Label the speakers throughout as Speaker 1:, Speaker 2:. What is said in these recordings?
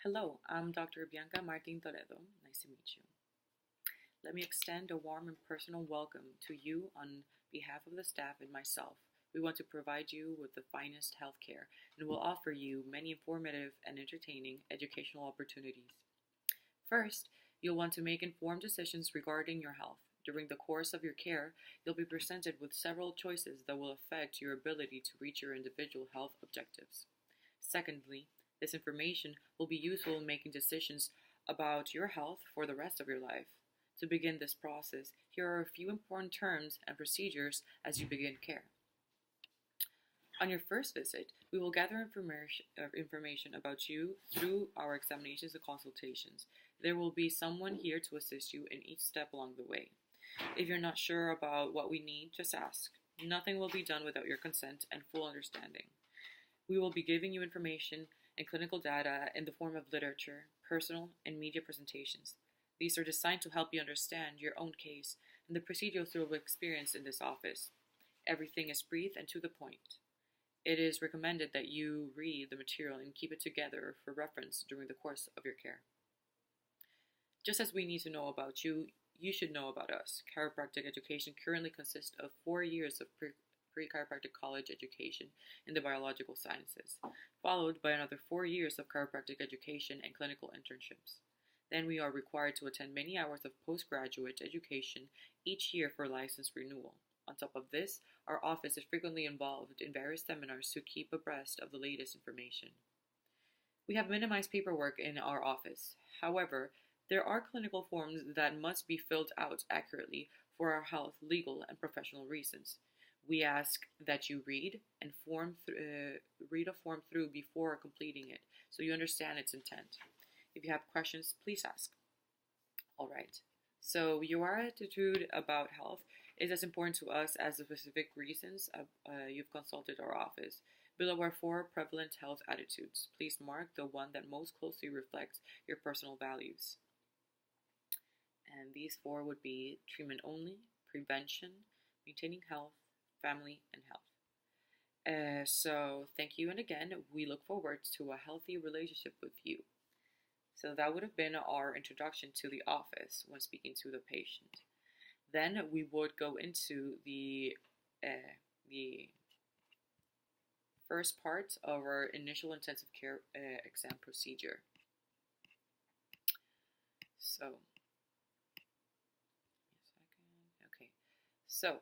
Speaker 1: Hello, I'm Dr. Bianca Martin Toledo. Nice to meet you. Let me extend a warm and personal welcome to you on behalf of the staff and myself. We want to provide you with the finest healthcare and will offer you many informative and entertaining educational opportunities. First, you'll want to make informed decisions regarding your health. During the course of your care, you'll be presented with several choices that will affect your ability to reach your individual health objectives. Secondly, this information will be useful in making decisions about your health for the rest of your life. To begin this process, here are a few important terms and procedures as you begin care. On your first visit, we will gather information about you through our examinations and consultations. There will be someone here to assist you in each step along the way. If you're not sure about what we need, just ask. Nothing will be done without your consent and full understanding. We will be giving you information and clinical data in the form of literature, personal, and media presentations. These are designed to help you understand your own case and the procedures you will experience in this office. Everything is brief and to the point. It is recommended that you read the material and keep it together for reference during the course of your care. Just as we need to know about you, you should know about us. Chiropractic education currently consists of 4 years of pre-chiropractic college education in the biological sciences, followed by another 4 years of chiropractic education and clinical internships. Then we are required to attend many hours of postgraduate education each year for license renewal. On top of this, our office is frequently involved in various seminars to keep abreast of the latest information. We have minimized paperwork in our office. However, there are clinical forms that must be filled out accurately for our health, legal, and professional reasons. We ask that you read a form through before completing it so you understand its intent. If you have questions, please ask. All right. So your attitude about health is as important to us as the specific reasons you've consulted our office. Below are 4 prevalent health attitudes. Please mark the one that most closely reflects your personal values. And these 4 would be treatment only, prevention, maintaining health, family, and health. So thank you, and again, we look forward to a healthy relationship with you. So that would have been our introduction to the office when speaking to the patient. Then we would go into the first part of our initial intensive care exam procedure. So,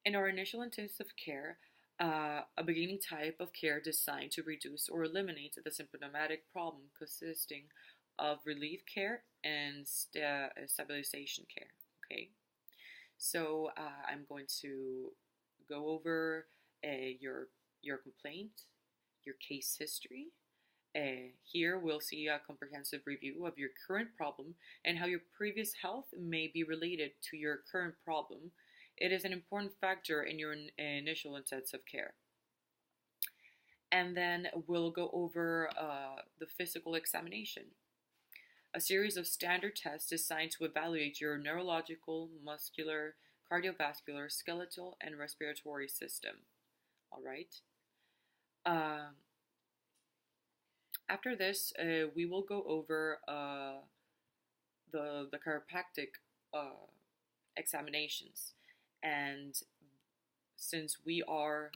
Speaker 1: in our initial intensive care, a beginning type of care designed to reduce or eliminate the symptomatic problem consisting of relief care and stabilization care. Okay, so I'm going to go over your complaint, your case history. Here we'll see a comprehensive review of your current problem and how your previous health may be related to your current problem. It is an important factor in your initial intensive care. And then we'll go over the physical examination, a series of standard tests designed to evaluate your neurological, muscular, cardiovascular, skeletal, and respiratory system. All right. After this, we will go over the chiropractic examinations. And since we are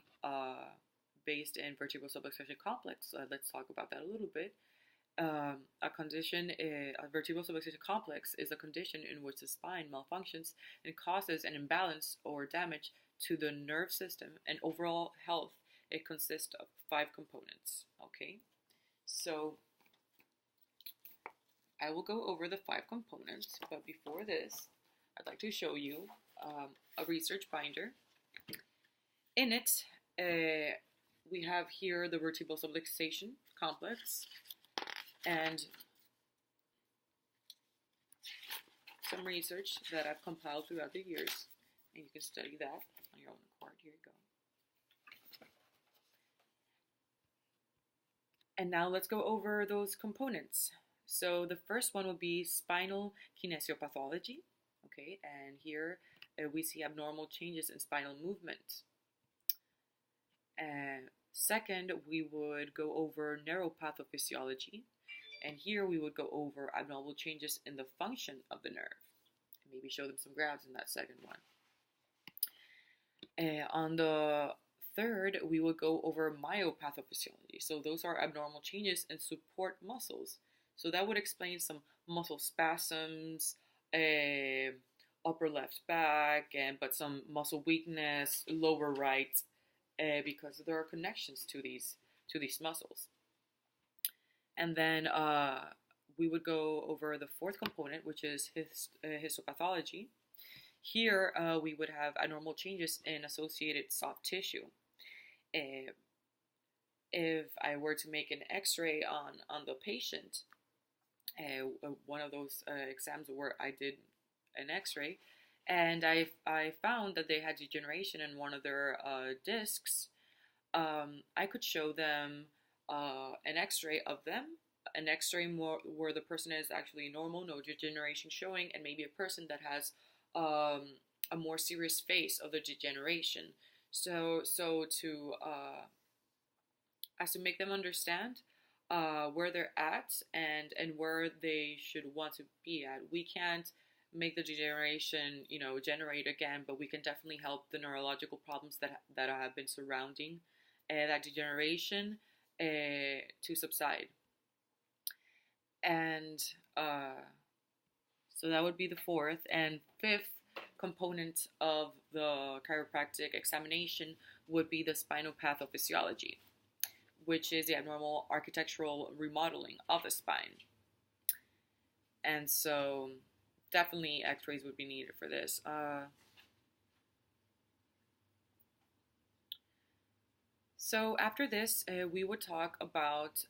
Speaker 1: based in vertebral subluxation complex, let's talk about that a little bit. A vertebral subluxation complex is a condition in which the spine malfunctions and causes an imbalance or damage to the nerve system and overall health. It consists of 5 components. Okay, so I will go over the 5 components, but before this, I'd like to show you a research binder. In it, we have here the vertebral subluxation complex and some research that I've compiled throughout the years, and you can study that on your own accord. Here you go. And now let's go over those components. So the first one would be spinal kinesiopathology. Okay, and here we see abnormal changes in spinal movement. Second, we would go over neuropathophysiology. And here we would go over abnormal changes in the function of the nerve. And maybe show them some graphs in that second one. On the third, we will go over myopathophysiology. So those are abnormal changes in support muscles. So that would explain some muscle spasms, upper left back, but some muscle weakness, lower right, because there are connections to these muscles. And then we would go over the fourth component, which is histopathology. Here we would have abnormal changes in associated soft tissue. If I were to make an X-ray on the patient, one of those exams where I did an X-ray, and I found that they had degeneration in one of their discs, I could show them an X-ray of them, an X-ray where the person is actually normal, no degeneration showing, and maybe a person that has a more serious phase of the degeneration. So to as to make them understand where they're at and where they should want to be at. We can't make the degeneration, generate again, but we can definitely help the neurological problems that have been surrounding that degeneration to subside. And so that would be the fourth. And fifth component of the chiropractic examination would be the spinal pathophysiology, which is the abnormal architectural remodeling of the spine. And so definitely x-rays would be needed for this. So after this, we would talk about,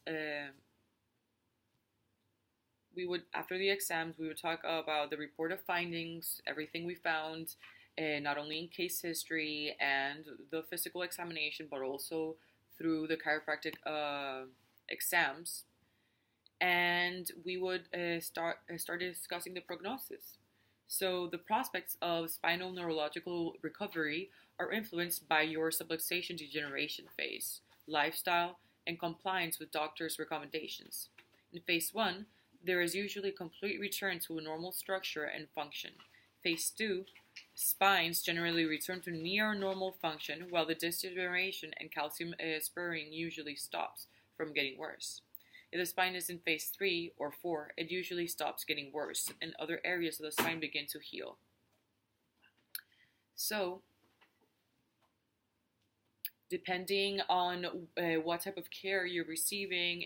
Speaker 1: after the exams, we would talk about the report of findings, everything we found, not only in case history and the physical examination, but also through the chiropractic exams. And we would start discussing the prognosis. So the prospects of spinal neurological recovery are influenced by your subluxation degeneration phase, lifestyle, and compliance with doctors' recommendations. In phase 1, there is usually a complete return to a normal structure and function. Phase 2, spines generally return to near normal function, while the disc degeneration and calcium spurring usually stops from getting worse. If the spine is in phase 3 or 4, it usually stops getting worse, and other areas of the spine begin to heal. So, depending on what type of care you're receiving,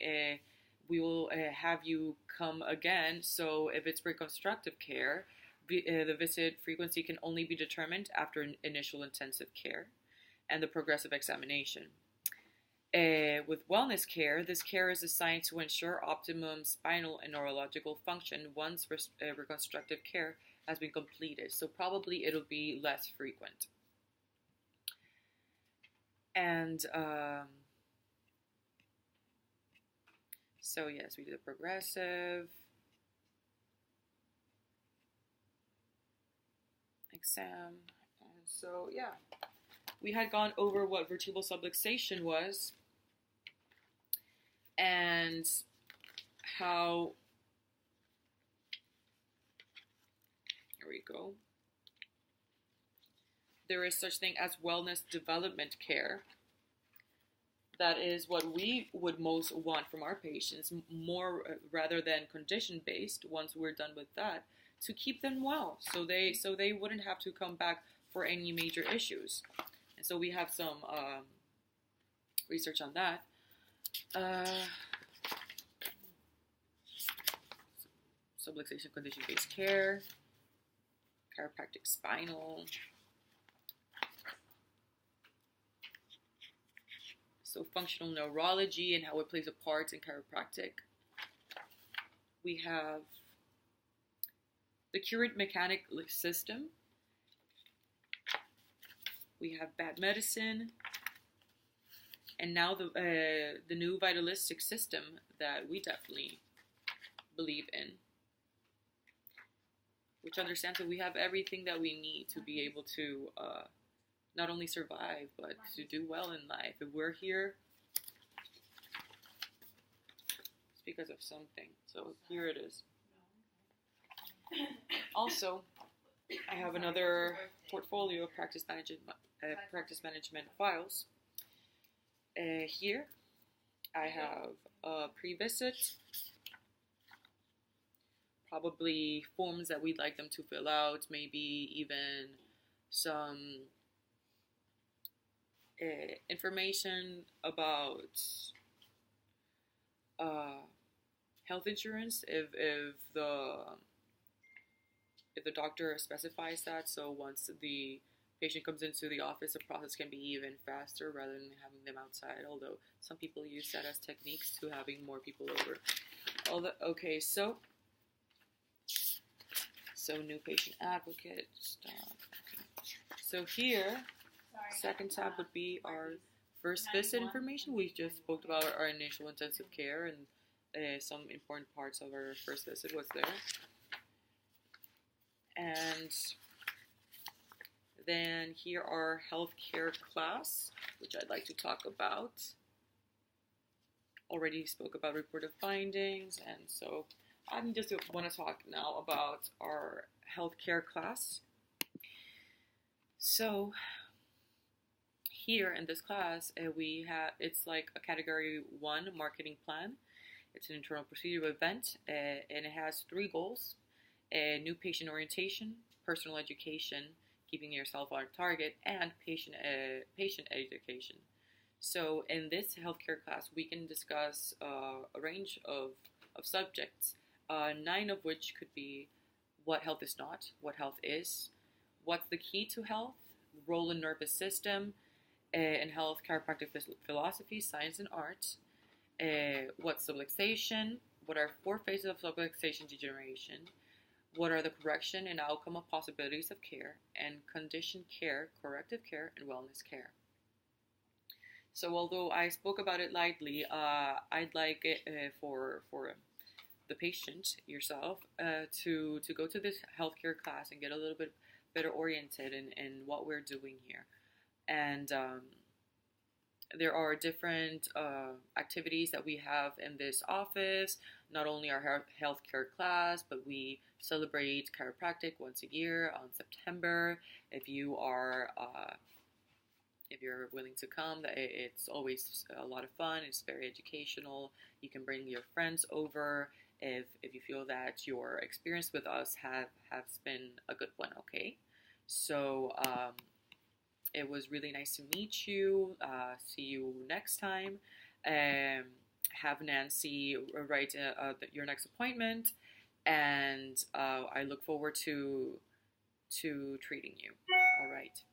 Speaker 1: we will have you come again. So if it's reconstructive care, the visit frequency can only be determined after initial intensive care and the progressive examination. With wellness care, this care is assigned to ensure optimum spinal and neurological function once reconstructive care has been completed. So probably it'll be less frequent. And so yes, we did a progressive exam. And so yeah, we had gone over what vertebral subluxation was and how, here we go, there is such thing as wellness development care. That is what we would most want from our patients, more rather than condition-based. Once we're done with that, to keep them well, so they wouldn't have to come back for any major issues. And so we have some research on that. Subluxation condition-based care, chiropractic spinal. So functional neurology and how it plays a part in chiropractic. We have the current mechanic system. We have bad medicine. And now the new vitalistic system that we definitely believe in, which understands that we have everything that we need to be able to not only survive, but to do well in life. If we're here, it's because of something. So here it is. Also, I have another portfolio of practice management files. Here, I have a pre-visit, probably forms that we'd like them to fill out, maybe even some information about health insurance if the doctor specifies that. So once the patient comes into the office, the process can be even faster rather than having them outside, although some people use that as techniques to having more people over. Okay, so new patient advocate stuff. Okay. So here, second tab would be our first visit information. We just spoke about our initial intensive care, and some important parts of our first visit was there. And then here are healthcare class, which I'd like to talk about. Already spoke about reported findings, and so I just want to talk now about our healthcare class. So here in this class, it's like a category 1 marketing plan. It's an internal procedural event, and it has 3 goals: new patient orientation, personal education, keeping yourself on target, and patient education. So in this healthcare class, we can discuss a range of subjects, 9 of which could be what health is not, what health is, what's the key to health, role in nervous system, in health, chiropractic philosophy, science, and art, what's subluxation, what are 4 phases of subluxation degeneration, what are the correction and outcome of possibilities of care, and condition care, corrective care, and wellness care. So although I spoke about it lightly, I'd like it for the patient yourself to go to this healthcare class and get a little bit better oriented in what we're doing here. And there are different activities that we have in this office. Not only our healthcare class, but we celebrate chiropractic once a year on September. If you're willing to come, it's always a lot of fun. It's very educational. You can bring your friends over if you feel that your experience with us has been a good one. Okay, so it was really nice to meet you. See you next time. Have Nancy write your next appointment, and I look forward to treating you. All right.